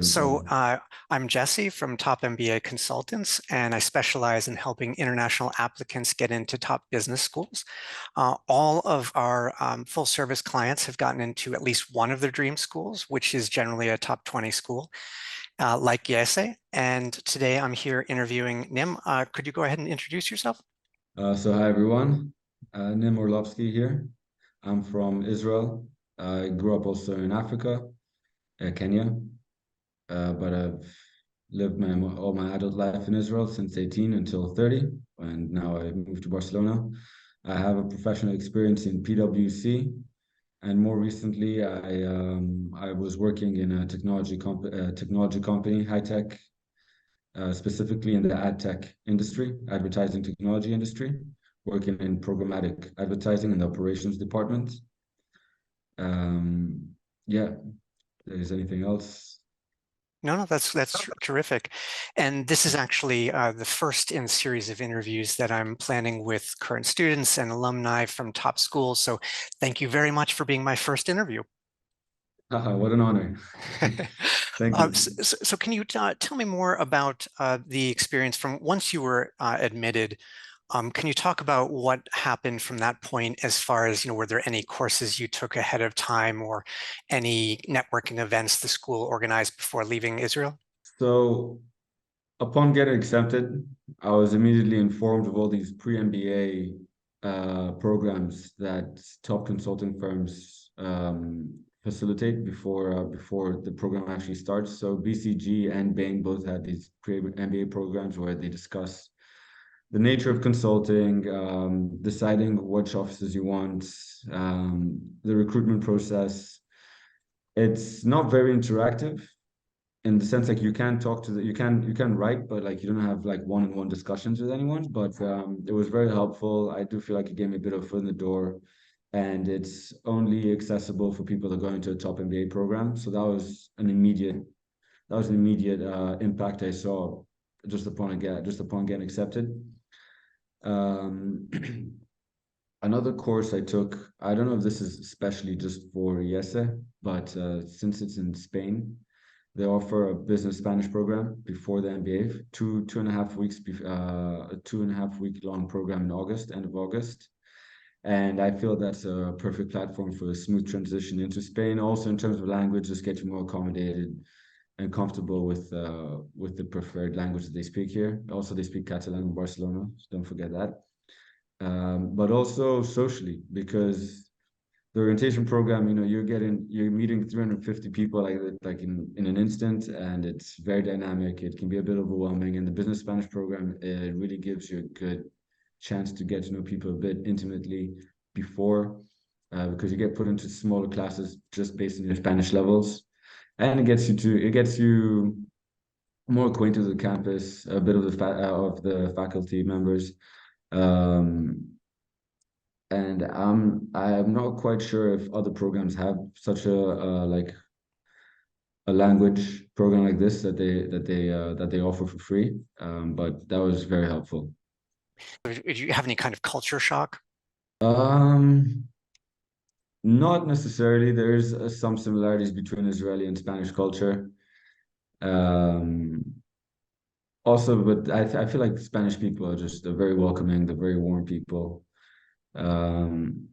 So problem. I'm Jesse from Top MBA Consultants, and I specialize in helping international applicants get into top business schools. All of our full service clients have gotten into at least one of their dream schools, which is generally a top 20 school, like IESE. And today I'm here interviewing Nim. Could you go ahead and introduce yourself? So hi everyone, Nim Orlovsky here. I'm from Israel. I grew up also in Africa, Kenya, but I've lived all my adult life in Israel since 18 until 30, and now I moved to Barcelona. I have a professional experience in PwC, and more recently I was working in a technology company, high tech, specifically in the ad tech industry, advertising technology industry, working in programmatic advertising in the operations department. Yeah, is anything else? No, that's terrific. And this is actually the first in a series of interviews that I'm planning with current students and alumni from top schools. So thank you very much for being my first interview. Haha, what an honor. Thank you. So can you tell me more about the experience from once you were admitted? Can you talk about what happened from that point as far as, were there any courses you took ahead of time or any networking events the school organized before leaving Israel? So upon getting accepted, I was immediately informed of all these pre-MBA programs that top consulting firms facilitate before the program actually starts. So BCG and Bain both had these pre-MBA programs where they discuss the nature of consulting, deciding which offices you want, the recruitment process. It's not very interactive in the sense like you can talk to you can write, but like you don't have like one-on-one discussions with anyone. But it was very helpful. I do feel like it gave me a bit of foot in the door, and it's only accessible for people that go into a top MBA program. So that was an immediate impact I saw just upon getting accepted. Um, Another course I took, I don't know if this is especially just for IESE, but since it's in Spain, they offer a business Spanish program before the MBA, two and a half weeks, a 2.5 week long program in August, end of August. And I feel that's a perfect platform for a smooth transition into Spain. Also, in terms of language, just get you more accommodated and comfortable with the preferred language that they speak here. Also, they speak Catalan in Barcelona, so don't forget that. But also socially, because the orientation program, you're meeting 350 people like in an instant, and it's very dynamic. It can be a bit overwhelming. And the business Spanish program, it really gives you a good chance to get to know people a bit intimately before, because you get put into smaller classes just based on your Spanish levels, and it gets you more acquainted with the campus, a bit of the faculty members. Um, and I'm not quite sure if other programs have such a language program like this that they offer for free. But that was very helpful. Did you have any kind of culture shock? Um, Not necessarily. There's some similarities between Israeli and Spanish culture. Um, Also, but I feel like Spanish people are very welcoming. They're very warm people. Um,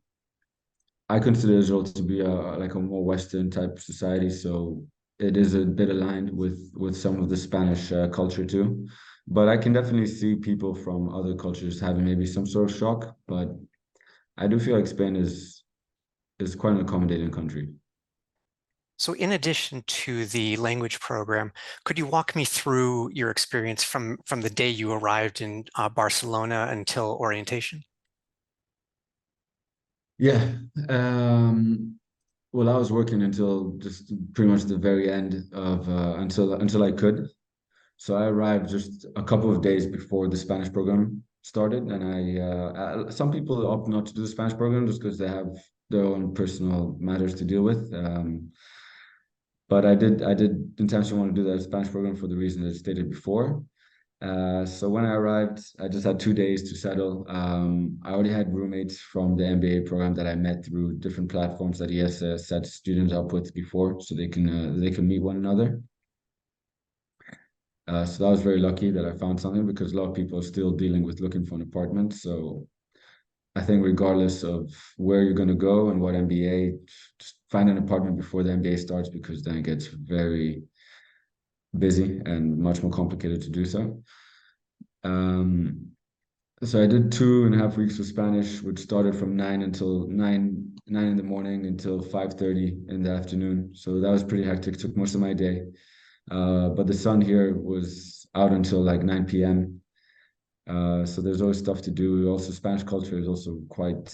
I consider Israel to be a more Western type society, so it is a bit aligned with some of the Spanish culture too. But I can definitely see people from other cultures having maybe some sort of shock. But I do feel like Spain is quite an accommodating country. So in addition to the language program, could you walk me through your experience from the day you arrived in Barcelona until orientation? Yeah. Well, I was working until just pretty much the very end of until I could. So I arrived just a couple of days before the Spanish program started, and some people opt not to do the Spanish program just because they have their own personal matters to deal with. But I did intentionally want to do the Spanish program for the reason that I stated before. So when I arrived, I just had 2 days to settle. I already had roommates from the MBA program that I met through different platforms that ES set students up with before, so they can meet one another. So that was very lucky that I found something, because a lot of people are still dealing with looking for an apartment. So I think regardless of where you're going to go and what MBA, just find an apartment before the MBA starts, because then it gets very busy and much more complicated to do so. Um, so I did 2.5 weeks of Spanish, which started from nine in the morning until 5:30 in the afternoon. So that was pretty hectic. Took most of my day. But the sun here was out until like 9 p.m. So there's always stuff to do. Also, Spanish culture is also quite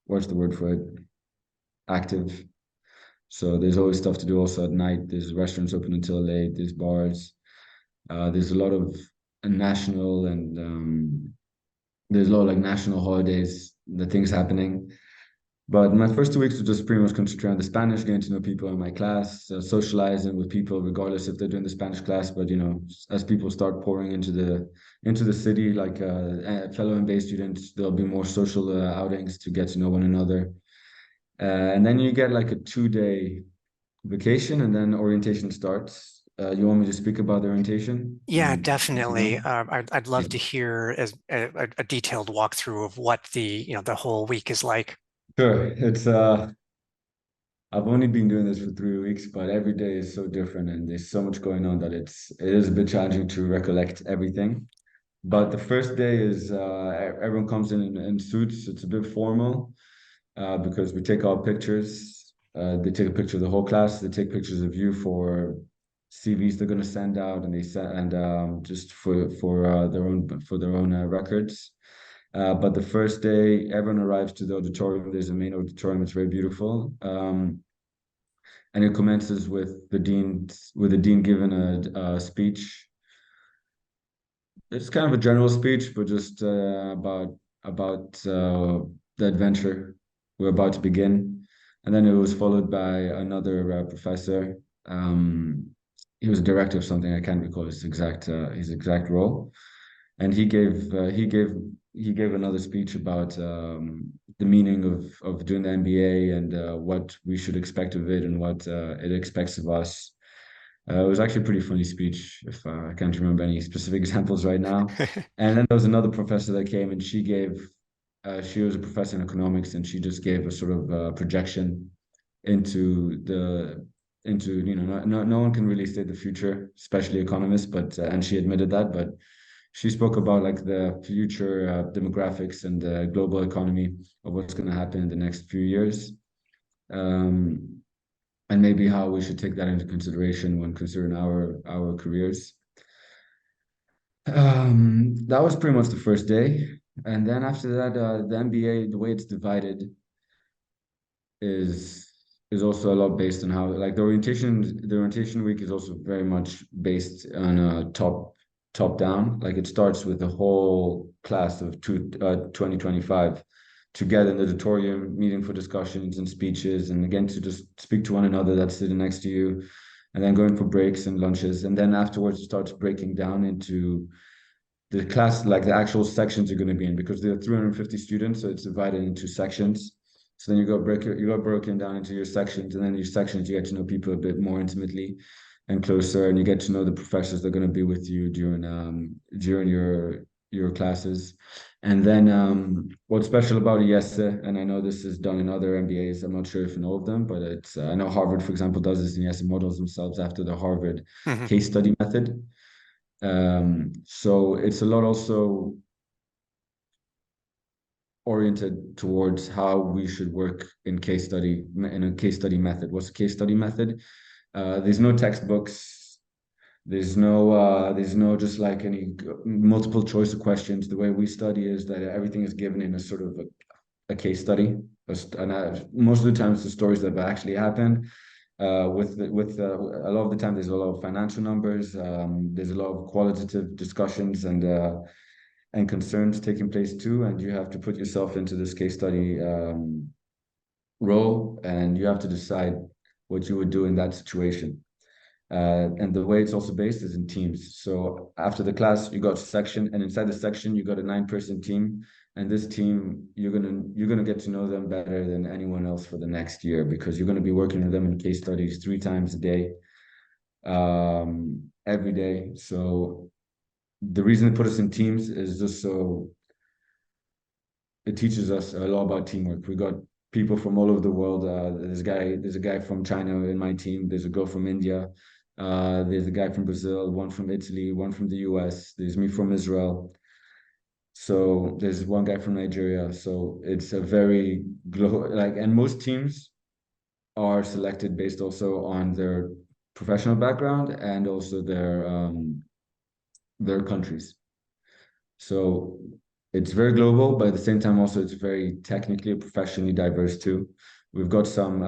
what's the word for it? Active. So there's always stuff to do also at night. There's restaurants open until late. There's bars. There's a lot of national and there's a lot of like national holidays, the things happening. But my first 2 weeks were just pretty much concentrated on the Spanish, getting to know people in my class, socializing with people, regardless if they're doing the Spanish class. But as people start pouring into the city, like fellow MBA students, there'll be more social outings to get to know one another. And then you get like a 2-day vacation, and then orientation starts. You want me to speak about the orientation Yeah, and definitely. I'd yeah. love to hear as a detailed walkthrough of what the whole week is like. Sure. It's I've only been doing this for 3 weeks, but every day is so different and there's so much going on that it is a bit challenging to recollect everything. But the first day is everyone comes in suits. It's a bit formal because we take our pictures. They take a picture of the whole class. They take pictures of you for CVs they're going to send out, and they send and just for their own records. But the first day, everyone arrives to the auditorium. There's a main auditorium. It's very beautiful. And it commences with the dean giving a speech. It's kind of a general speech, but just about the adventure we're about to begin. And then it was followed by another professor. He was a director of something. I can't recall his exact role. And he gave another speech about the meaning of doing the MBA and what we should expect of it and what it expects of us. It was actually a pretty funny speech, if I can't remember any specific examples right now. And then there was another professor that came, and she was a professor in economics, and she just gave a sort of projection into no one can really state the future, especially economists, but and she admitted that, but she spoke about like the future demographics and the global economy of what's going to happen in the next few years. Um, and maybe how we should take that into consideration when considering our careers. That was pretty much the first day, and then after that, the MBA, the way it's divided is is also a lot based on how like the orientation week is also very much based on top down. Like it starts with the whole class of 2025 together in the auditorium, meeting for discussions and speeches, and again to just speak to one another that's sitting next to you, and then going for breaks and lunches, and then afterwards it starts breaking down into the class, like the actual sections you're going to be in, because there are 350 students, so it's divided into sections. So then you got broken down into your sections, and then your sections you get to know people a bit more intimately and closer, and you get to know the professors that are going to be with you during your classes. And then what's special about IESE, and I know this is done in other MBAs, I'm not sure if in all of them, but it's I know Harvard, for example, does this, and IESE models themselves after the Harvard Mhm. case study method. So it's a lot also oriented towards how we should work in a case study method. What's a case study method? There's no textbooks. There's no just like any multiple choice of questions. The way we study is that everything is given in a sort of a case study. And most of the times the stories that have actually happened. With a lot of the time, there's a lot of financial numbers. There's a lot of qualitative discussions and concerns taking place too, and you have to put yourself into this case study role, and you have to decide what you would do in that situation. And the way it's also based is in teams. So after the class, you got a section, and inside the section, you got a 9-person team. And this team, you're gonna get to know them better than anyone else for the next year, because you're gonna be working with them in case studies 3 times a day. every day. So the reason they put us in teams is just so it teaches us a lot about teamwork. We got people from all over the world. There's a guy from China in my team. There's a girl from India. There's a guy from Brazil, one from Italy, one from the US. There's me from Israel. So there's one guy from Nigeria. So it's a very and most teams are selected based also on their professional background and also their countries. So it's very global, but at the same time also it's very technically and professionally diverse too. We've got some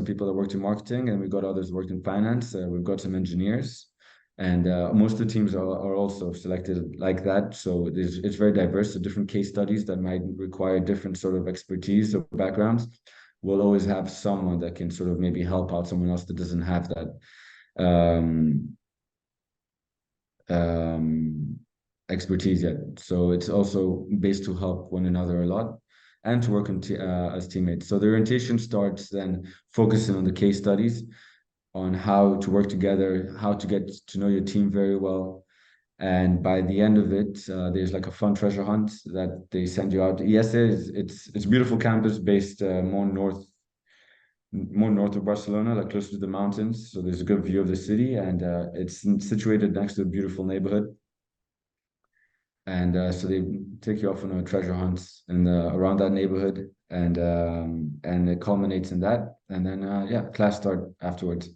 people that worked in marketing, and we've got others who worked in finance. We've got some engineers, and most of the teams are also selected like that. So it's very diverse. So different case studies that might require different sort of expertise or backgrounds. We'll always have someone that can sort of maybe help out someone else that doesn't have that um, um, expertise yet. So it's also based to help one another a lot and to work as teammates. So the orientation starts then focusing on the case studies, on how to work together, how to get to know your team very well. And by the end of it, there's like a fun treasure hunt that they send you out. IESE it's a beautiful campus based more north of Barcelona, like close to the mountains. So there's a good view of the city, and it's situated next to a beautiful neighborhood. And so they take you off on a treasure hunt in around that neighborhood, and it culminates in that. And then yeah, class start afterwards.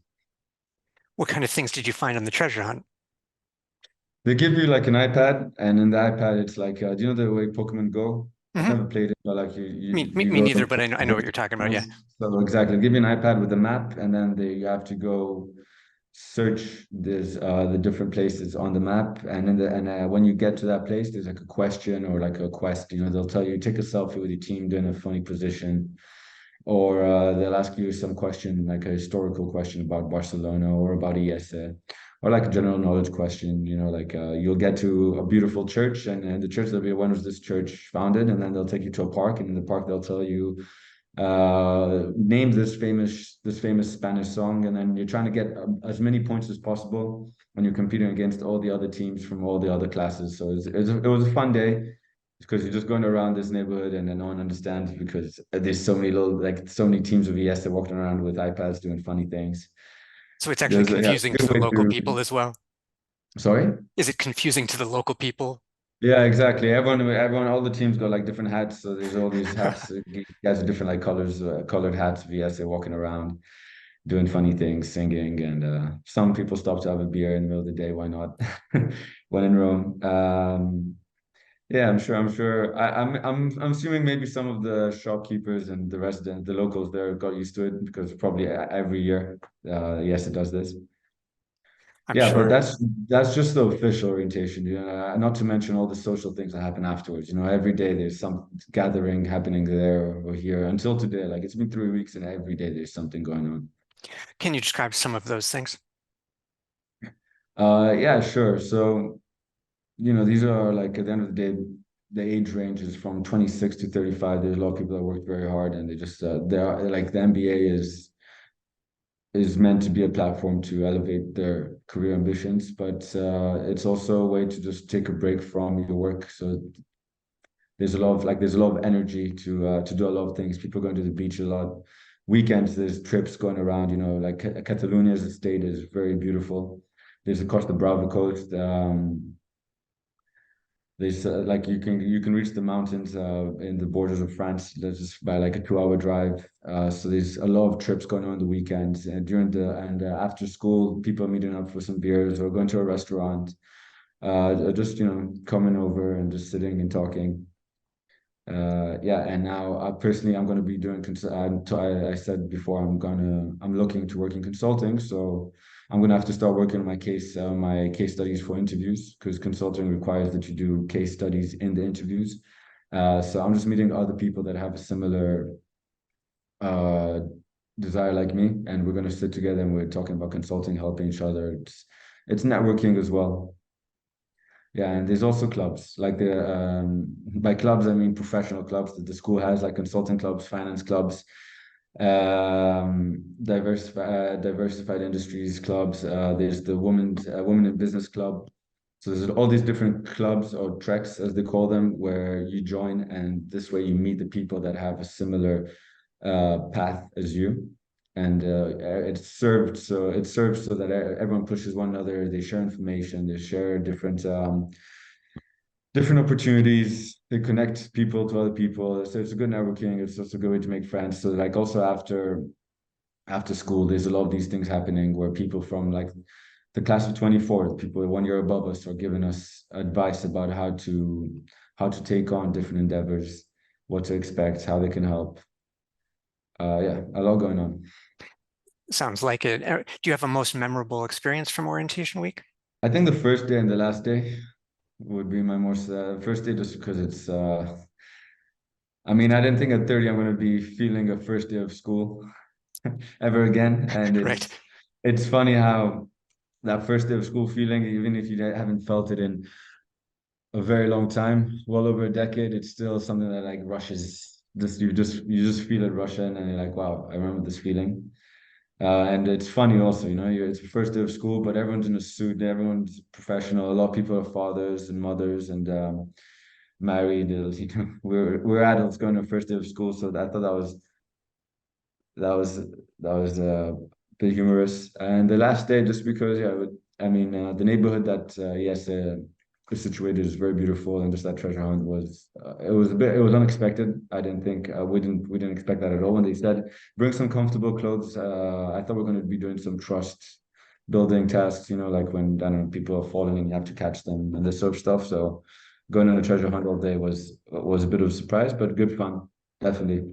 What kind of things did you find on the treasure hunt? They give you like an iPad, and in the iPad, it's like, do you know the way Pokemon Go? I've Hmm. never played it, but like you Me go neither, but I know what you're talking about. Yeah. so exactly, give you an iPad with a map, and then you have to go search the different places on the map, and when you get to that place, there's like a question or like a quest. You know, they'll tell you take a selfie with your team doing a funny position, or they'll ask you some question like a historical question about Barcelona or about IESE, or like a general knowledge question. You know, like you'll get to a beautiful church, and the church, they'll be, when was this church founded, and then they'll take you to a park, and in the park they'll tell you name this famous Spanish song, and then you're trying to get as many points as possible when you're competing against all the other teams from all the other classes. So it was a fun day because you're just going around this neighborhood, and then no one understands because there's so many so many teams of ES that walking around with iPads doing funny things. So it's actually There's yeah, confusing good to the way local to. people as well. Sorry. Is it confusing to the local people? Yeah, exactly. All the teams got like different hats. So there's all these hats. Guys with different like colors, colored hats. VS, they're walking around, doing funny things, singing, and some people stop to have a beer in the middle of the day. Why not? When in Rome. Yeah, I'm sure. I'm assuming maybe some of the shopkeepers and the locals there got used to it because probably every year, yes, it does this. I'm Yeah, but sure. that's just the official orientation, you know, not to mention all the social things that happen afterwards. You know, every day there's some gathering happening there or here until today. Like it's been 3 weeks and every day there's something going on. Can you describe some of those things? Yeah, sure. So, you know, these are like at the end of the day, the age range is from 26 to 35. There's a lot of people that work very hard, and they are like the MBA is meant to be a platform to elevate their career ambitions, but it's also a way to just take a break from your work. So there's a lot of energy to do a lot of things. People going to the beach a lot. Weekends, there's trips going around. You know, like Catalonia as a state is very beautiful. There's across the Brava coast. There's like you can reach the mountains in the borders of France. That's just by like a 2 hour drive. So there's a lot of trips going on the weekends and after school, people are meeting up for some beers or going to a restaurant. Just you know coming over and just sitting and talking. Yeah, and now personally, I'm going to be doing. I said before, I'm looking to work in consulting, so I'm going to have to start working on my case studies for interviews because consulting requires that you do case studies in the interviews. So I'm just meeting other people that have a similar uh, desire like me, and we're going to sit together and we're talking about consulting, helping each other. It's networking as well. Yeah, and there's also clubs like by clubs I mean professional clubs that the school has, like consulting clubs, finance clubs, Diversified industries clubs. There's the women in business club. So there's all these different clubs or treks, as they call them, where you join, and this way you meet the people that have a similar path as you. And it serves so that everyone pushes one another. They share information. They share different opportunities. They connect people to other people. So it's a good networking. It's also a good way to make friends. So like also after school, there's a lot of these things happening where people from like the class of 24, people 1 year above us, are giving us advice about how to take on different endeavors, what to expect, how they can help. Yeah, a lot going on. Sounds like it. Do you have a most memorable experience from orientation week? I think the first day and the last day would be my most first day, just because it's I mean, I didn't think at 30 I'm going to be feeling a first day of school ever again. And Right. it's funny how that first day of school feeling, even if you haven't felt it in a very long time, well over a decade, it's still something that like rushes. You just feel it rushing, and you're like, wow, I remember this feeling. And it's funny also, it's the first day of school, but everyone's in a suit, everyone's professional. A lot of people are fathers and mothers and married. We're adults going to first day of school, so I thought that was a bit humorous. And the last day, just because, yeah, the neighborhood that yes, is situated is very beautiful, and just that treasure hunt it was unexpected. I didn't think we didn't expect that at all when they said bring some comfortable clothes. I thought we are going to be doing some trust building tasks, like when I don't know, people are falling and you have to catch them and this sort of stuff. So going on a treasure hunt all day was a bit of a surprise, but good fun, definitely.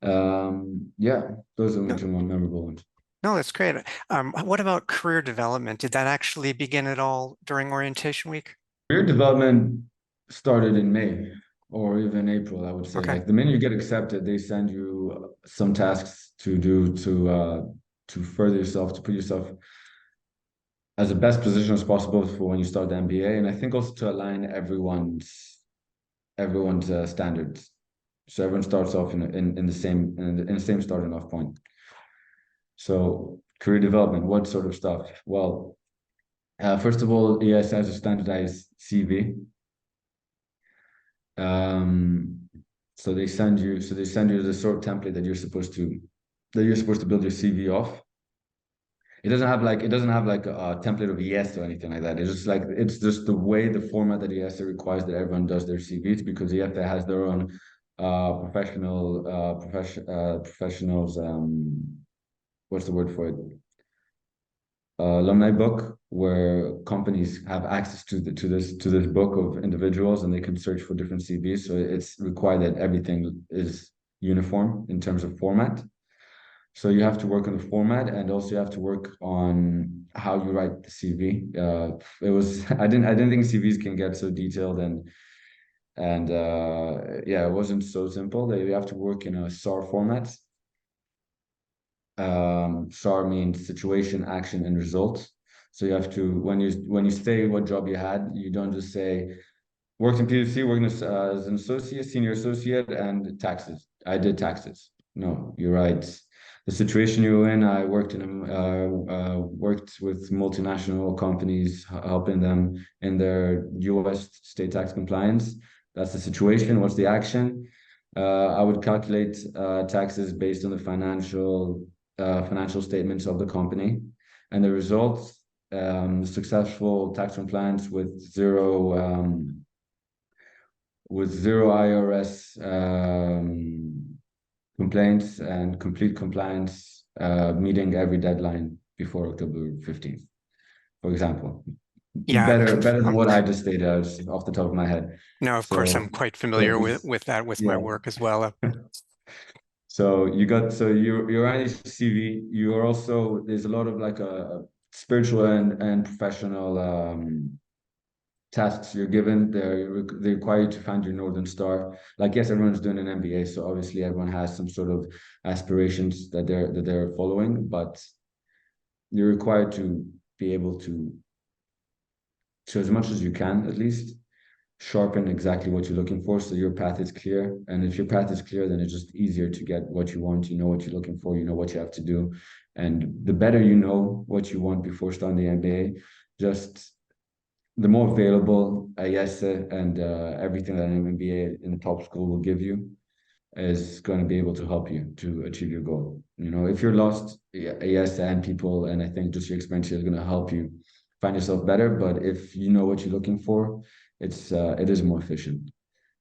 Yeah, those are my No, two more memorable ones. no, that's great. What about career development? Did that actually begin at all during orientation week? Career development started in May or even April, I would say. Okay. Like the minute you get accepted, they send you some tasks to do to further yourself, to put yourself as the best position as possible for when you start the MBA, and I think also to align everyone's standards. So everyone starts off in the same starting off point. So career development, what sort of stuff? Well, first of all, ES has a standardized CV. Um, so they send you the sort of template that you're supposed to build your CV off. It doesn't have like a template of ES or anything like that. It's just the way the format that ES requires that everyone does their CVs, because ES has their own professionals, what's the word for it? Alumni book, where companies have access to this book of individuals, and they can search for different CVs. So it's required that everything is uniform in terms of format. So you have to work on the format, and also you have to work on how you write the CV. It was I didn't think CVs can get so detailed, and yeah, it wasn't so simple. You have to work in a SAR format. SAR means situation, action, and result. So you have to, when you say what job you had, you don't just say worked in PwC, working as an associate, senior associate, and taxes. I did taxes. No, you're right. The situation you were in, I worked with multinational companies, helping them in their US state tax compliance. That's the situation. What's the action? I would calculate taxes based on the financial statements of the company, and the results, successful tax compliance with zero IRS complaints, and complete compliance, meeting every deadline before October 15th, for example. Yeah. Better than what I just stated, I was off the top of my head. No, of course, I'm So, quite but familiar with, this, with that with my yeah. work as well. So you're on your CV. You're also There's a lot of like spiritual and professional tasks you're given. They require you to find your Northern Star. Like, yes, everyone's doing an MBA, so obviously everyone has some sort of aspirations that they're following, but you're required to be able to as much as you can, at least, sharpen exactly what you're looking for so your path is clear. And if your path is clear, then it's just easier to get what you want. You know what you're looking for, you know what you have to do. And the better you know what you want before starting the MBA, just the more available IESE and everything that an MBA in the top school will give you is going to be able to help you to achieve your goal. You know, if you're lost, yes, and people, and I think just your experience here is going to help you find yourself better. But if you know what you're looking for, it is more efficient.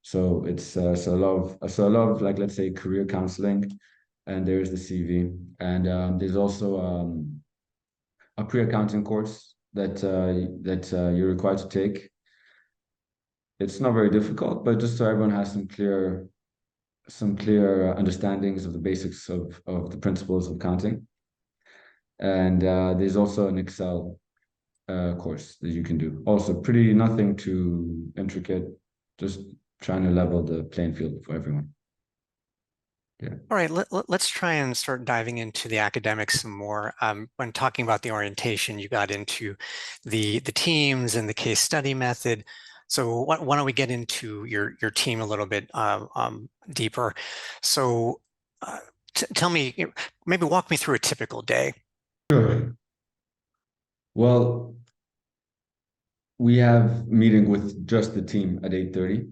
So it's so a lot of like let's say career counseling, and there's the CV, and there's also a pre-accounting course that you're required to take. It's not very difficult, but just so everyone has some clear understandings of the basics of the principles of counting. And there's also an Excel course that you can do. Also, pretty nothing too intricate, just trying to level the playing field for everyone. Yeah. All right, let's try and start diving into the academics some more. When talking about the orientation, you got into the teams and the case study method. So why don't we get into your team a little bit deeper? So tell me, maybe walk me through a typical day. Sure. Well, we have meeting with just the team at 8:30.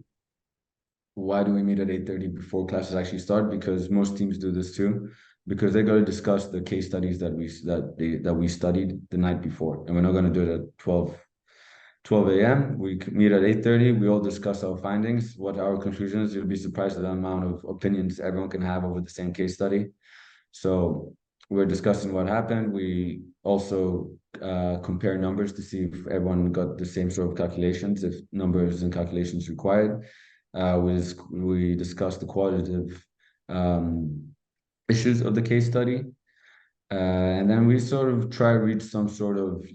Why do we meet at 8:30 before classes actually start? Because most teams do this too, because they're going to discuss the case studies that we studied the night before, and we're not going to do it at 12 a.m. We meet at 8:30. We all discuss our findings, what our conclusions. You'll be surprised at the amount of opinions everyone can have over the same case study. So we're discussing what happened. We also compare numbers to see if everyone got the same sort of calculations, if numbers and calculations required. We discuss the qualitative issues of the case study. And then we sort of try to reach some sort of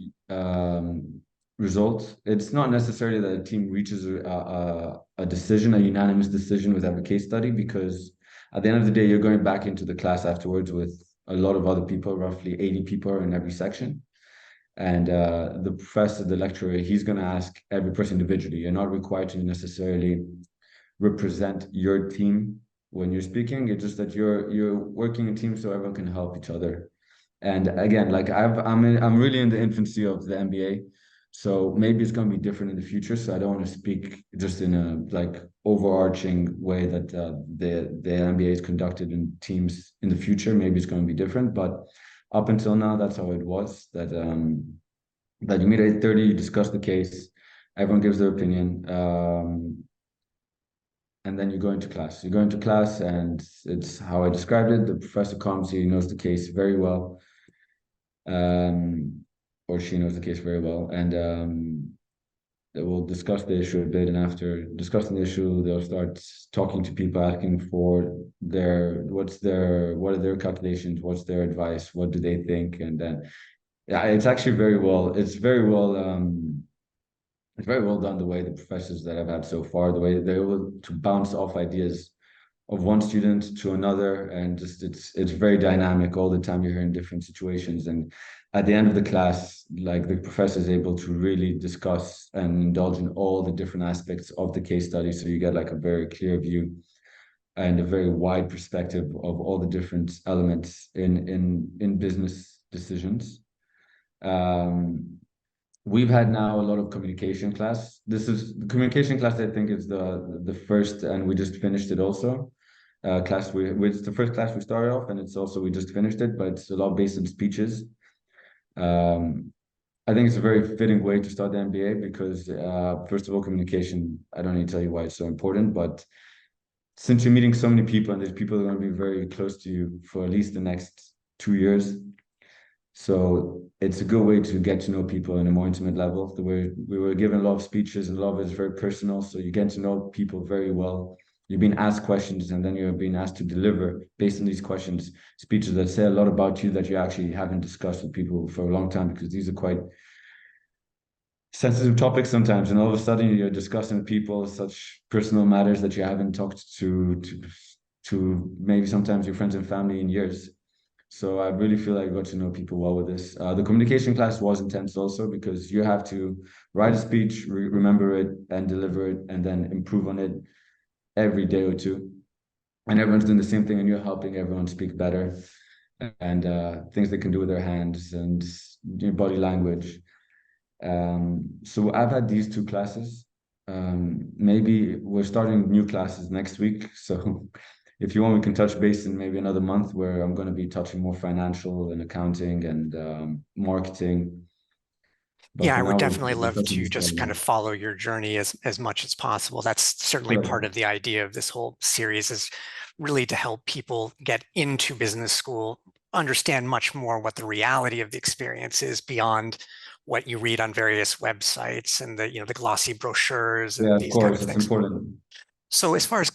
result. It's not necessarily that a team reaches a decision, a unanimous decision with every case study, because at the end of the day, you're going back into the class afterwards with a lot of other people, roughly 80 people in every section. And the professor, the lecturer, he's going to ask every person individually. You're not required to necessarily represent your team when you're speaking. It's just that you're working in teams so everyone can help each other. And again, like I'm really in the infancy of the MBA, so maybe it's going to be different in the future. So I don't want to speak just in a like overarching way that the MBA is conducted in teams in the future. Maybe it's going to be different, but up until now, that's how it was. That you meet at 8:30, you discuss the case, everyone gives their opinion, and then you go into class. You go into class, and it's how I described it. The professor comes, he knows the case very well, or she knows the case very well, and they will discuss the issue a bit. And after discussing the issue, they'll start talking to people, asking for what are their calculations, what's their advice, what do they think, and then yeah, it's actually very well. It's very well done the way the professors that I've had so far, the way they're able to bounce off ideas of one student to another, and just it's very dynamic all the time. You're hearing different situations, and at the end of the class, like the professor is able to really discuss and indulge in all the different aspects of the case study, so you get like a very clear view and a very wide perspective of all the different elements in business decisions. We've had now a lot of communication class. This is the communication class. I think is the first, and we just finished it also. Class it's the first class we started off, and it's also we just finished it, but it's a lot based on speeches. I think it's a very fitting way to start the MBA because first of all, communication. I don't need to tell you why it's so important, but since you're meeting so many people and there's people that are going to be very close to you for at least the next 2 years, so it's a good way to get to know people in a more intimate level. We were given a lot of speeches, and a lot of it is very personal. So you get to know people very well. You're being asked questions, and then you're being asked to deliver based on these questions, speeches that say a lot about you that you actually haven't discussed with people for a long time, because these are quite sensitive topics sometimes. And all of a sudden you're discussing with people such personal matters that you haven't talked to maybe sometimes your friends and family in years. So I really feel like I got to know people well with this. The communication class was intense also because you have to write a speech, remember it, and deliver it, and then improve on it every day or two. And everyone's doing the same thing, and you're helping everyone speak better and things they can do with their hands and your body language. So I've had these two classes. Maybe we're starting new classes next week. So if you want, we can touch base in maybe another month where I'm going to be touching more financial and accounting and marketing. But Yeah, for I would now, definitely we're love touching to this just kind level. of follow your journey as much as possible. That's certainly Sure. part of the idea of this whole series is really to help people get into business school, understand much more what the reality of the experience is beyond what you read on various websites and the glossy brochures Yeah, and of these kind of course, it's things. important. So as far as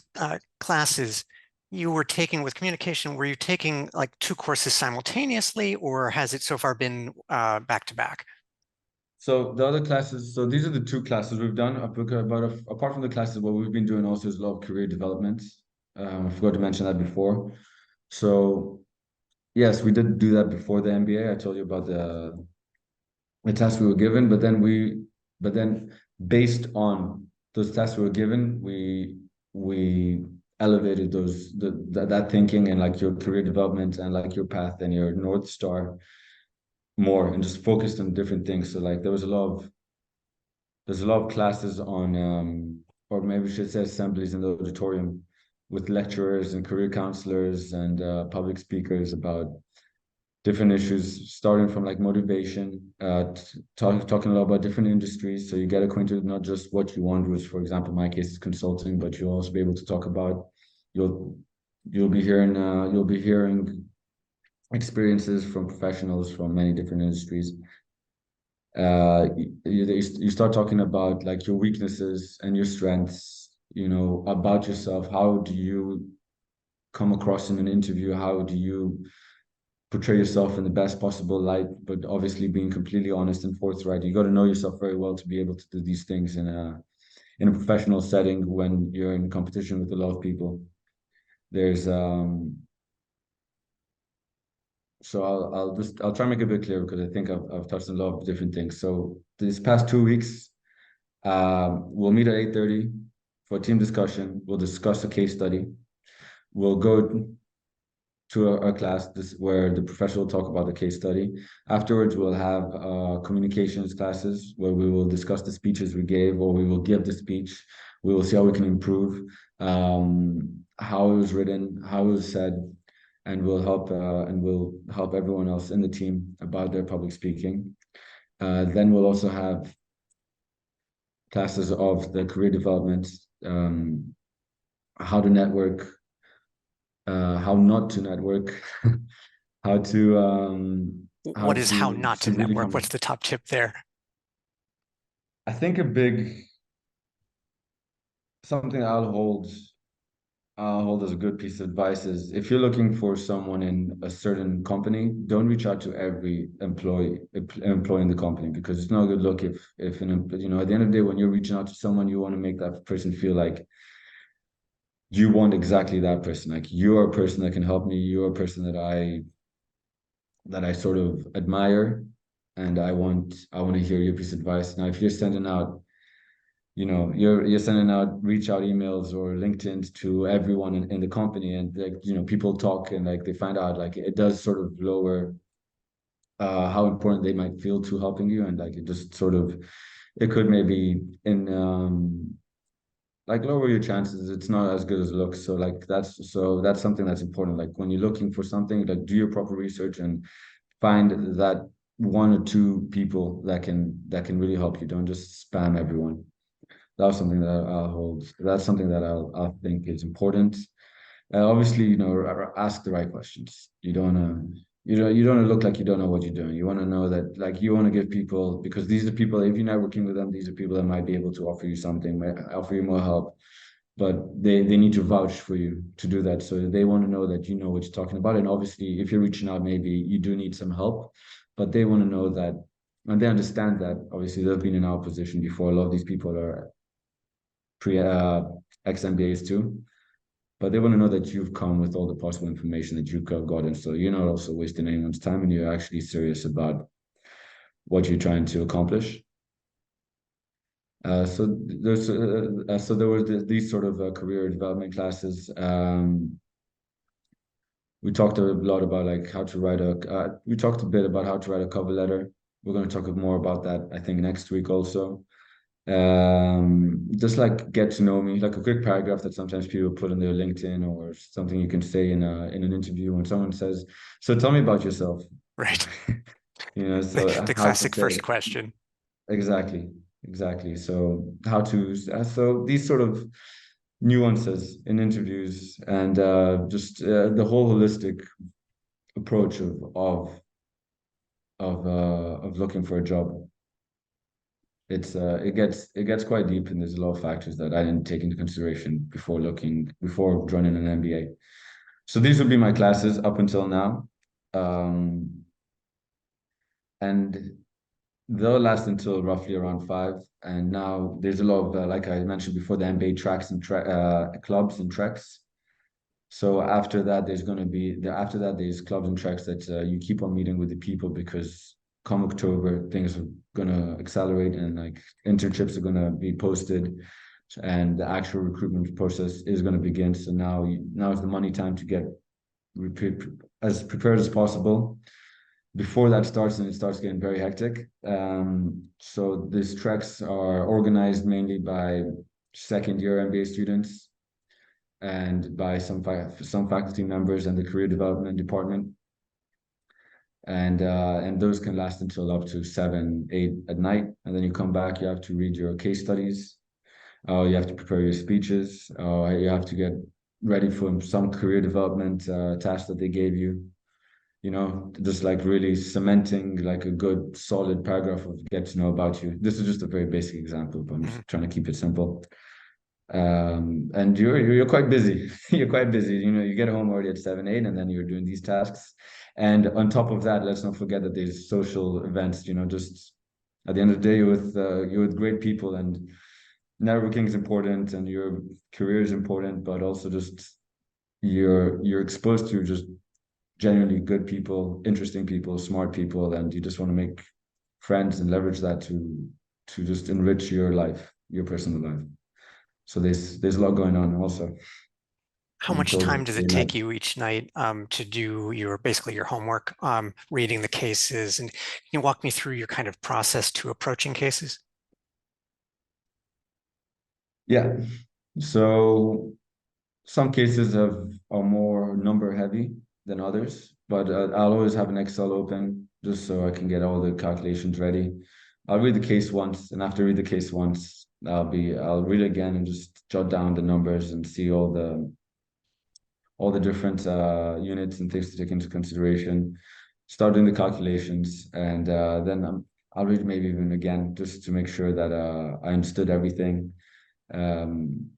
classes you were taking with communication, were you taking like two courses simultaneously, or has it so far been back to back? So the other classes, so these are the two classes we've done. Apart from the classes, what we've been doing also is a lot of career development. I forgot to mention that before. So yes, we did do that before the MBA. I told you about the tasks we were given, but then based on those tasks we were given, we elevated that thinking and like your career development and like your path and your North Star more and just focused on different things. So like there's a lot of classes on or maybe we should say assemblies in the auditorium with lecturers and career counselors and public speakers about different issues, starting from like motivation, talking a lot about different industries. So you get acquainted with not just what you want, which for example, in my case is consulting, but you'll also be able to talk about you'll you'll be hearing experiences from professionals from many different industries. You start talking about like your weaknesses and your strengths, about yourself. How do you come across in an interview? How do you portray yourself in the best possible light, but obviously being completely honest and forthright. You got to know yourself very well to be able to do these things in a professional setting when you're in competition with a lot of people. There's so I'll try and make it a bit clearer because I think I've touched on a lot of different things. So these past 2 weeks, we'll meet at 8:30 for a team discussion. We'll discuss a case study. We'll go to a class where the professor will talk about the case study. Afterwards, we'll have communications classes where we will discuss the speeches we gave, or we will give the speech. We will see how we can improve, how it was written, how it was said, and we'll help everyone else in the team about their public speaking. Then we'll also have classes of the career development, how to network, how not to network, how to What is how not to really network? What's come. the top tip there? I think a big something I'll hold as a good piece of advice is if you're looking for someone in a certain company, don't reach out to every employee in the company because it's not a good look if at the end of the day when you're reaching out to someone you want to make that person feel like you want exactly that person. Like you're a person that can help me, you're a person that I sort of admire and I want to hear your piece of advice. Now if you're sending out you're sending out reach out emails or LinkedIn to everyone in the company and like people talk and like they find out like it does sort of lower how important they might feel to helping you and like it just sort of it could maybe in like lower your chances. It's not as good as it looks. So that's something that's important. Like when you're looking for something, like do your proper research and find that one or two people that can really help you. Don't just spam everyone. That's something that I'll hold. That's something that I think is important. Obviously, ask the right questions. You don't wanna look like you don't know what you're doing. You want to know that, like, you want to give people because these are people. If you're networking with them, these are people that might be able to offer you something, might offer you more help. But they need to vouch for you to do that. So they want to know that you know what you're talking about. And obviously, if you're reaching out, maybe you do need some help, but they want to know that, and they understand that. Obviously, they've been in our position before. A lot of these people are pre ex MBAs too. but they want to know that you've come with all the possible information that you could have gotten. So you're not also wasting anyone's time, and you're actually serious about what you're trying to accomplish. So there were these sort of career development classes. We talked a lot about like how to write we talked a bit about how to write a cover letter. We're going to talk more about that, I think, next week also. Just like get to know me, like a quick paragraph that sometimes people put on their LinkedIn, or something you can say in an interview when someone says, "So tell me about yourself." Right. So The how to classic say first question. exactly, exactly. So how to so these sort of nuances in interviews, and just the whole holistic approach of looking for a job. It gets quite deep, and there's a lot of factors that I didn't take into consideration before joining an MBA. So these would be my classes up until now, and they'll last until roughly around 5. And now there's a lot of like I mentioned before, the MBA tracks and clubs and treks. So after that there's clubs and tracks that you keep on meeting with the people, because come October things are gonna accelerate, and like internships are gonna be posted, and the actual recruitment process is gonna begin. So now is the money time to get as prepared as possible before that starts, and it starts getting very hectic. So these treks are organized mainly by second year MBA students and by some faculty members and the career development department, and those can last until up to 7, 8 at night, and then you come back. You have to read your case studies. You have to prepare your speeches. You have to get ready for some career development tasks that they gave you. Just like really cementing like a good solid paragraph of get to know about you. This is just a very basic example, but I'm Mhm. just trying to keep it simple. And you're quite busy. You're quite busy. You get home already at 7, 8, and then you're doing these tasks. And on top of that, let's not forget that there's social events. Just at the end of the day, you're with great people, and networking is important, and your career is important, but also just you're exposed to just genuinely good people, interesting people, smart people, and you just want to make friends and leverage that to just enrich your life, your personal life. So there's a lot going on also How much until time does it late night. take you each night to do basically your homework, reading the cases, and can you walk me through your kind of process to approaching cases? Yeah. So some cases are more number heavy than others, but I'll always have an Excel open just so I can get all the calculations ready. I'll read the case once, and after I read the case once, I'll read it again and just jot down the numbers and see all the different units and things to take into consideration. Start doing the calculations, and then I'll read maybe even again just to make sure that I understood everything. Um,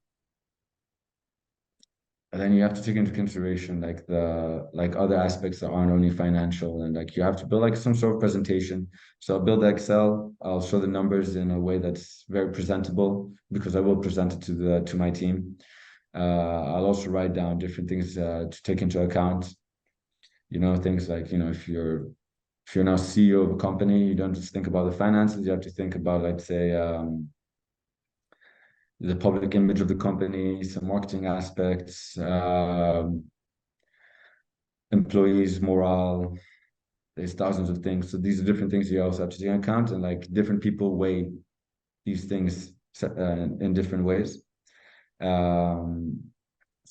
and then you have to take into consideration like the other aspects that aren't only financial, and like you have to build like some sort of presentation. So I'll build the Excel, I'll show the numbers in a way that's very presentable, because I will present it to my team. I'll also write down different things to take into account. Things like, if you're now CEO of a company, you don't just think about the finances, you have to think about, let's say, the public image of the company, some marketing aspects, employees, morale. There's thousands of things. So these are different things you also have to take into account, and like different people weigh these things in different ways. Um,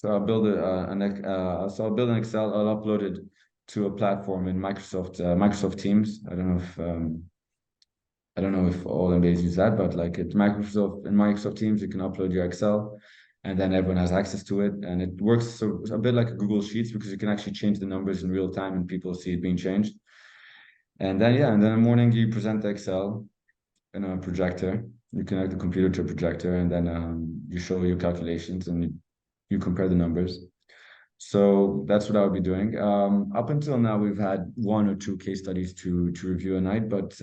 I'll build an Excel. I'll upload it to a platform in Microsoft Teams. I don't know if all MBAs use that, but like at Microsoft Teams, you can upload your Excel, and then everyone has access to it. And it works so a bit like a Google Sheets, because you can actually change the numbers in real time and people see it being changed. And then in the morning you present the Excel in a projector. You connect the computer to a projector, and then you show your calculations, and you compare the numbers. So that's what I would be doing. Up until now, we've had 1 or 2 case studies to review a night, but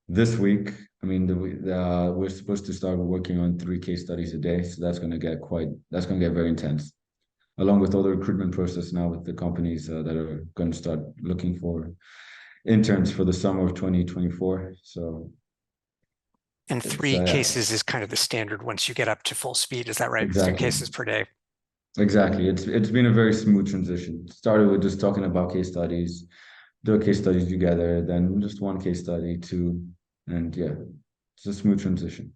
this week I mean, we're supposed to start working on 3 case studies a day, so that's going to get very intense. Along with all the recruitment process now with the companies that are going to start looking for interns for the summer of 2024. So And it's three cases is kind of the standard once you get up to full speed. Is that right? 3 exactly, cases per day. exactly. It's been a very smooth transition. Started with just talking about case studies, do a case studies together, then just 1 case study, two, and yeah, it's a smooth transition.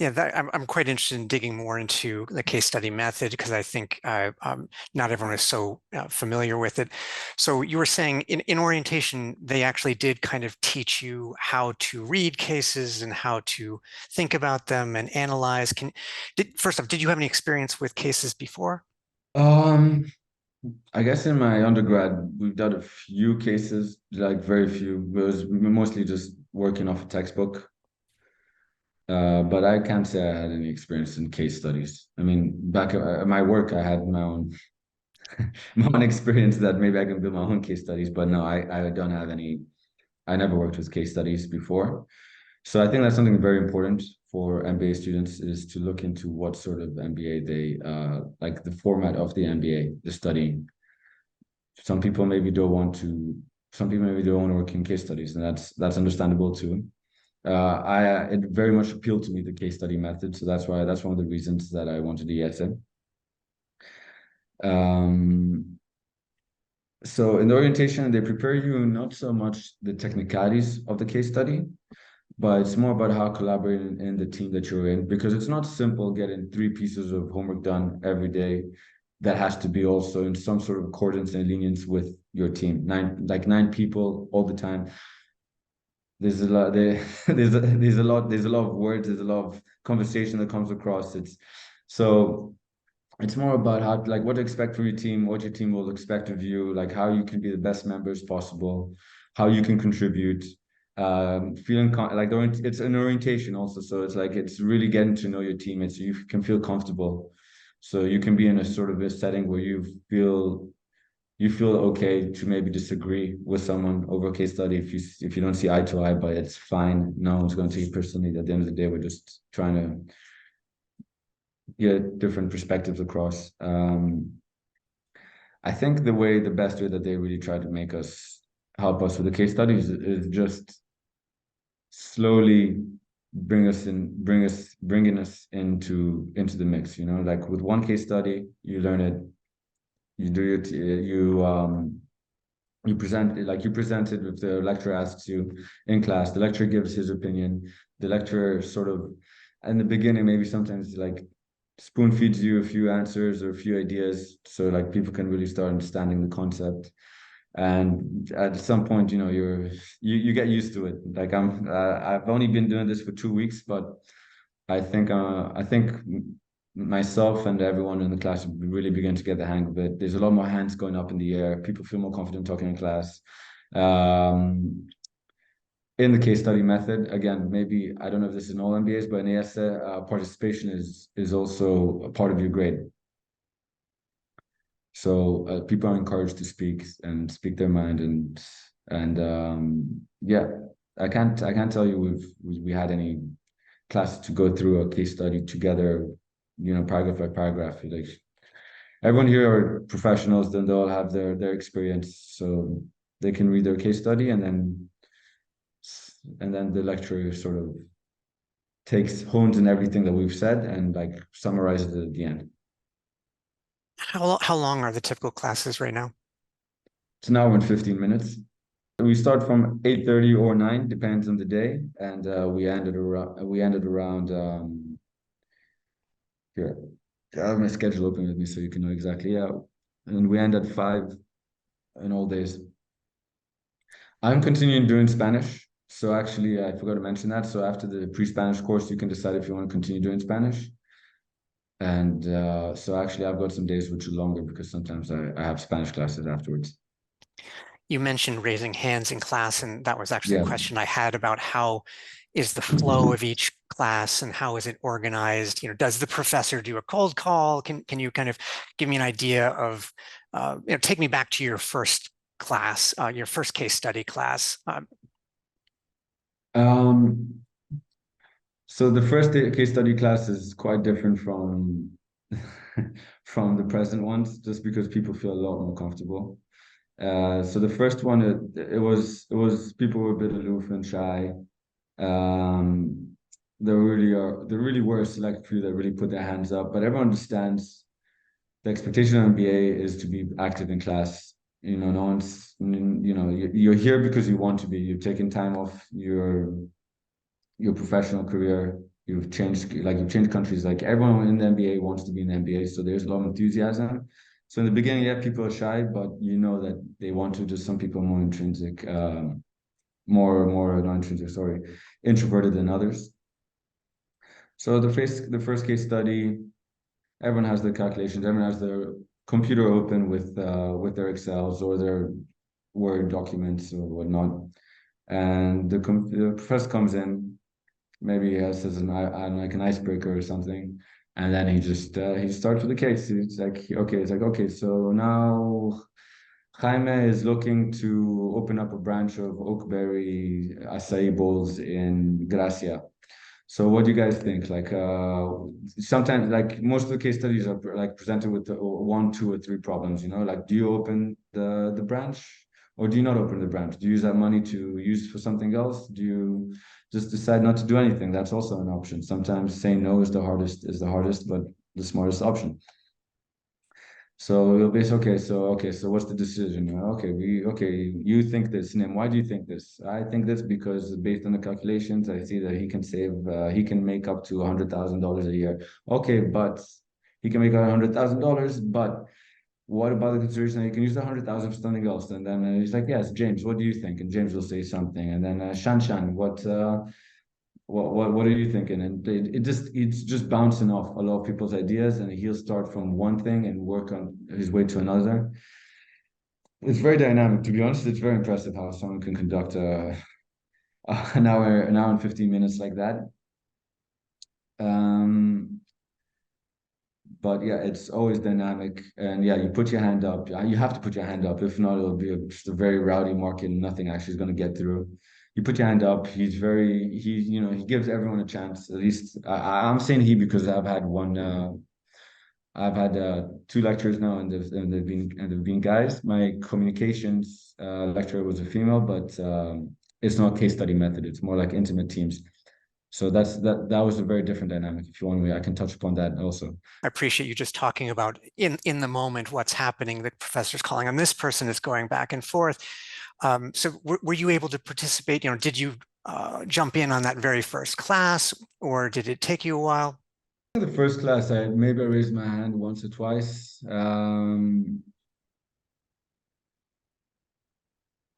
Yeah, I'm quite interested in digging more into the case study method because I think not everyone is so familiar with it. So you were saying in orientation, they actually did kind of teach you how to read cases and how to think about them and analyze. First off, did you have any experience with cases before? Um, I guess in my undergrad, we've done a few cases, like very few. It was mostly just working off a textbook. But I can't say I had any experience in case studies. I mean, back at my work, I had my own my own experience that maybe I can build my own case studies. But no, I don't have any. I never worked with case studies before. So I think that's something very important for MBA students is to look into what sort of MBA they like the format of the MBA, the studying. Some people maybe don't want to. Some people maybe don't want to work in case studies, and that's understandable too. I it very much appealed to me the case study method, so that's one of the reasons that I wanted the IESE. So in the orientation, they prepare you not so much the technicalities of the case study, but it's more about how collaborating in the team that you're in, because it's not simple getting 3 pieces of homework done every day. That has to be also in some sort of accordance and lenience with your team. Nine people all the time. There's a lot there, there's a lot of words, there's a lot of conversation that comes across. So it's more about how like what to expect from your team, what your team will expect of you, like how you can be the best members possible, how you can contribute. It's an orientation also, so it's like it's really getting to know your teammates so you can feel comfortable, so you can be in a sort of a setting where you feel okay to maybe disagree with someone over a case study if you don't see eye to eye, but it's fine. No one's going to take it personally. At the end of the day, we're just trying to get different perspectives across. I think the best way that they really try to make us help us with the case studies is just slowly bringing us into the mix. You know, like with 1 case study, you learn it, you do it, you present it if the lecturer asks you in class. The lecturer gives his opinion. The lecturer sort of in the beginning maybe sometimes like spoon feeds you a few answers or a few ideas so like people can really start understanding the concept. And at some point, you know, you get used to it. Like I've only been doing this for 2 weeks, but I think myself and everyone in the class really begin to get the hang of it. There's a lot more hands going up in the air. People feel more confident talking in class. Um, in the case study method, again, maybe I don't know if this is in all MBAs, but in IESE, participation is also a part of your grade. So people are encouraged to speak their mind and yeah, I can't tell you we had any class to go through a case study together, you know, paragraph by paragraph. Like everyone here are professionals, then they all have their experience, so they can read their case study and then the lecturer sort of hones in everything that we've said and like summarizes it at the end. How long are the typical classes right now? It's an hour and 15 minutes. We start from 8:30 or 9, depends on the day, and we ended around here. I have my schedule open with me so you can know exactly. Yeah, and we end at 5 in all days. I'm continuing doing Spanish. So actually, I forgot to mention that. So after the pre-Spanish course, you can decide if you want to continue doing Spanish. And so actually, I've got some days which are longer because sometimes I have Spanish classes afterwards. You mentioned raising hands in class, and that was actually a Yeah. question I had about how is the flow of each class and how is it organized? You know, does the professor do a cold call? Can you kind of give me an idea of, take me back to your first class, your first case study class? Um, So the first case study class is quite different from from the present ones, just because people feel a lot more comfortable. So the first one, it was people were a bit aloof and shy. Um, there really were a select few that really put their hands up, but everyone understands the expectation of MBA is to be active in class. You know, no one's, you know, you're here because you want to be. You've taken time off your professional career. You've changed countries. Like everyone in the MBA wants to be in the MBA, so there's a lot of enthusiasm. So in the beginning, yeah, people are shy, but you know that they want to. Just some people are more intrinsic, more not intrinsic, sorry, introverted than others. So the first case study, everyone has their calculations, everyone has their computer open with their Excels or their Word documents or whatnot. And the professor comes in, maybe he has says like an icebreaker or something, and then he starts with the case. It's like, okay, so now Jaime is looking to open up a branch of Oakberry acai bowls in Gracia. So what do you guys think? Like sometimes like most of the case studies are like presented with one, two, or three problems, you know, like do you open the branch or do you not open the branch? Do you use that money to use for something else? Do you just decide not to do anything? That's also an option. Sometimes saying no is the hardest, but the smartest option. So you'll be okay, so what's the decision? Okay, you think this, Nim. Why do you think this? I think this because based on the calculations, I see that he can make up to $100,000 a year. Okay, but he can make $100,000, but what about the consideration that he can use the 100,000 for something else? And then he's like, yes, James, what do you think? And James will say something, and then Shan, what are you thinking? And it's just bouncing off a lot of people's ideas, and he'll start from one thing and work on his way to another. It's very dynamic, to be honest. It's very impressive how someone can conduct an hour and 15 minutes like that. Um, but yeah, it's always dynamic, and yeah, you put your hand up. You have to put your hand up. If not, it'll be just a very rowdy market, and nothing actually is going to get through. You put your hand up. He gives everyone a chance. At least I'm saying he because I've had two lectures now, and they've been guys. My communications lecturer was a female, but it's not case study method. It's more like intimate teams. So that was a very different dynamic. If you want me, I can touch upon that also. I appreciate you just talking about in the moment what's happening. The professor's calling on this person, is going back and forth. So were you able to participate? You know, did you jump in on that very first class, or did it take you a while? The first class, I maybe raised my hand once or twice.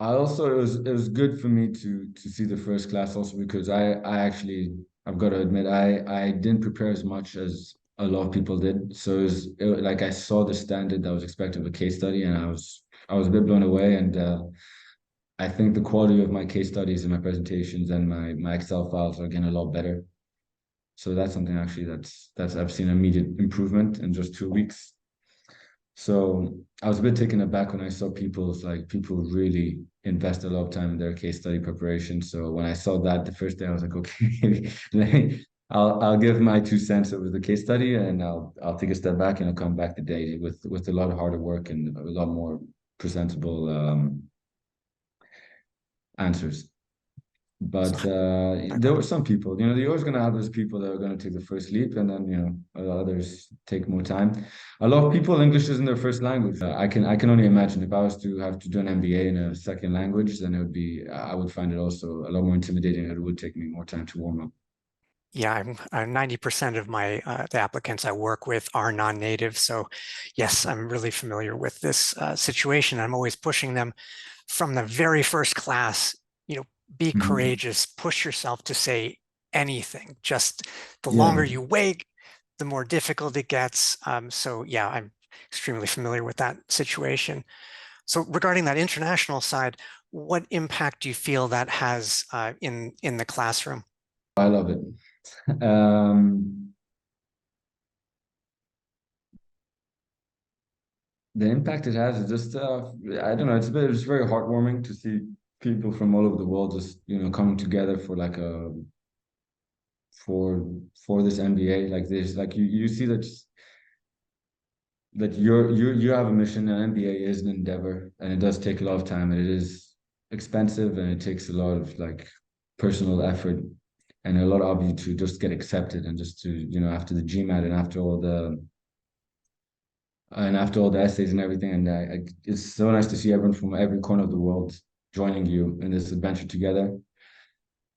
I also it was good for me to see the first class also because I actually I've got to admit I didn't prepare as much as a lot of people did. So like I saw the standard that was expected of a case study, and I was a bit blown away. And I think the quality of my case studies and my presentations and my Excel files are getting a lot better. So that's something actually that's I've seen immediate improvement in just 2 weeks. So I was a bit taken aback when I saw people really invest a lot of time in their case study preparation. So when I saw that the first day, I was like, okay, I'll give my 2 cents over the case study, and I'll take a step back and I'll come back the day with a lot of harder work and a lot more presentable answers. But there were some people, you're always going to have those people that are going to take the first leap, and then others take more time. A lot of people, English isn't their first language. I can only imagine if I was to have to do an MBA in a second language, then I would find it also a lot more intimidating. It would take me more time to warm up. Yeah, 90% of the applicants I work with are non-native. So yes, I'm really familiar with this situation. I'm always pushing them from the very first class, be Mhm. courageous, push yourself to say anything. Just the Yeah, longer you wait, the more difficult it gets. So yeah, I'm extremely familiar with that situation. So regarding that international side, what impact do you feel that has in the classroom? I love it. Um, the impact it has is just I don't know. It's very heartwarming to see people from all over the world just coming together for for this MBA. Like this, like you see that you have a mission. An MBA is an endeavor, and it does take a lot of time, and it is expensive, and it takes a lot of like personal effort and a lot of you to just get accepted and just to, you know, after the GMAT and after all the essays and everything. And it's so nice to see everyone from every corner of the world joining you in this adventure together.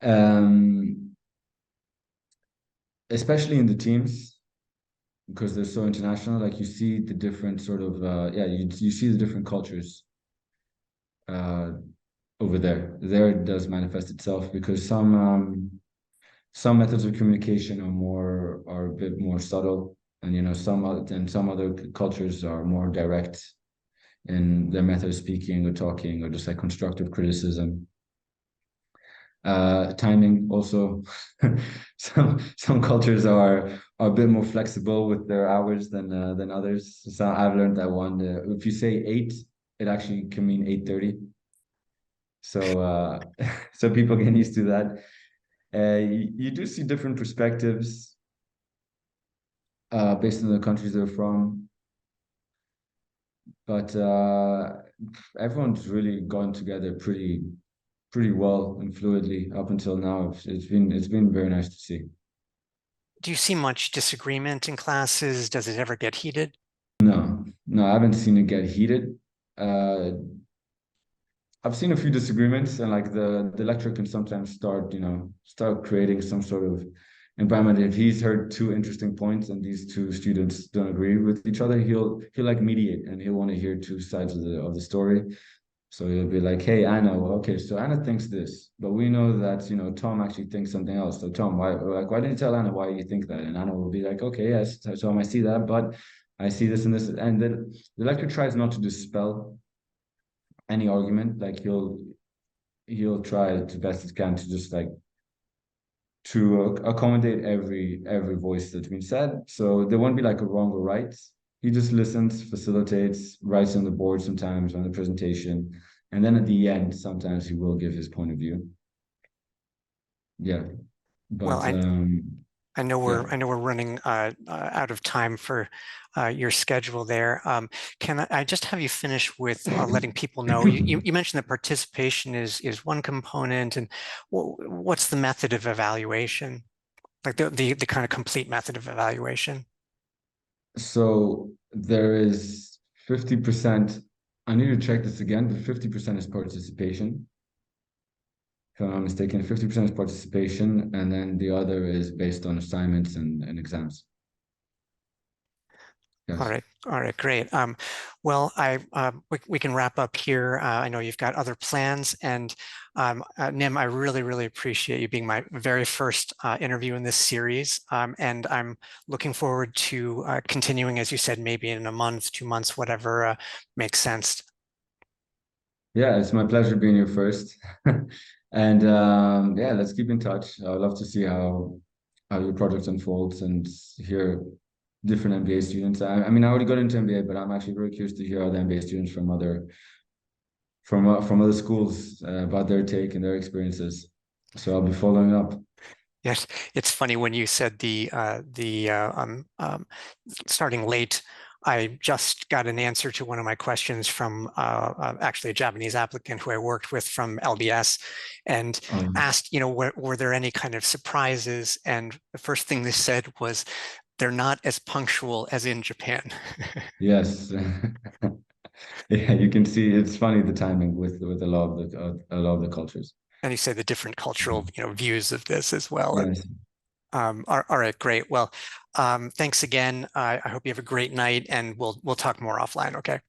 Um, Especially in the teams because they're so international. Like you see the different sort of yeah, you see the different cultures uh, over there. There it does manifest itself because some methods of communication are a bit more subtle, and you know some other cultures are more direct in their method of speaking or talking or just like constructive criticism. Timing also. Some cultures are a bit more flexible with their hours than others. So I've learned that one. If you say 8, it actually can mean 8:30. So so people get used to that. You do see different perspectives based on the countries they're from, but everyone's really gone together pretty well and fluidly up until now. It's been very nice to see. Do you see much disagreement in classes? Does it ever get heated? No, no, I haven't seen it get heated. Uh, I've seen a few disagreements, and like the lecturer can sometimes start creating some sort of environment. If he's heard two interesting points and these two students don't agree with each other, he'll like mediate, and he'll want to hear two sides of the story. So he'll be like, "Hey, Anna, well, okay, so Anna thinks this, but we know that Tom actually thinks something else. So Tom, why didn't you tell Anna why you think that?" And Anna will be like, "Okay, yes, Tom, I see that, but I see this and this." And then the lecturer tries not to dispel any argument. Like he'll try to best he can to just like to accommodate every voice that's been said. So there won't be like a wrong or right. He just listens, facilitates, writes on the board sometimes on the presentation, and then at the end, sometimes he will give his point of view. Yeah, Well, but I yeah. know we're running out of time for your schedule there. Can I just have you finish with letting people know? You mentioned that participation is one component, and what's the method of evaluation? Like the kind of complete method of evaluation? So there is 50%. I need to check this again, but 50% is participation. If I'm not mistaken, 50% is participation, and then the other is based on assignments and exams. Yes. All right, great. Well, we can wrap up here. I know you've got other plans, and Nim, I really appreciate you being my very first interview in this series, and I'm looking forward to continuing, as you said, maybe in a month, 2 months, whatever makes sense. Yeah, it's my pleasure being here first. And yeah, let's keep in touch. I'd love to see how your project unfolds and hear different MBA students. I mean, I already got into MBA, but I'm actually very curious to hear other MBA students from other schools about their take and their experiences. So I'll be following up. Yes, it's funny when you said starting late. I just got an answer to one of my questions from actually a Japanese applicant who I worked with from LBS, and asked, were there any kind of surprises? And the first thing they said was, they're not as punctual as in Japan. Yes. Yeah, you can see it's funny the timing with a lot of the cultures. And you say the different cultural, views of this as well. And Yes. all right, great. Well, thanks again. I hope you have a great night, and we'll talk more offline. Okay.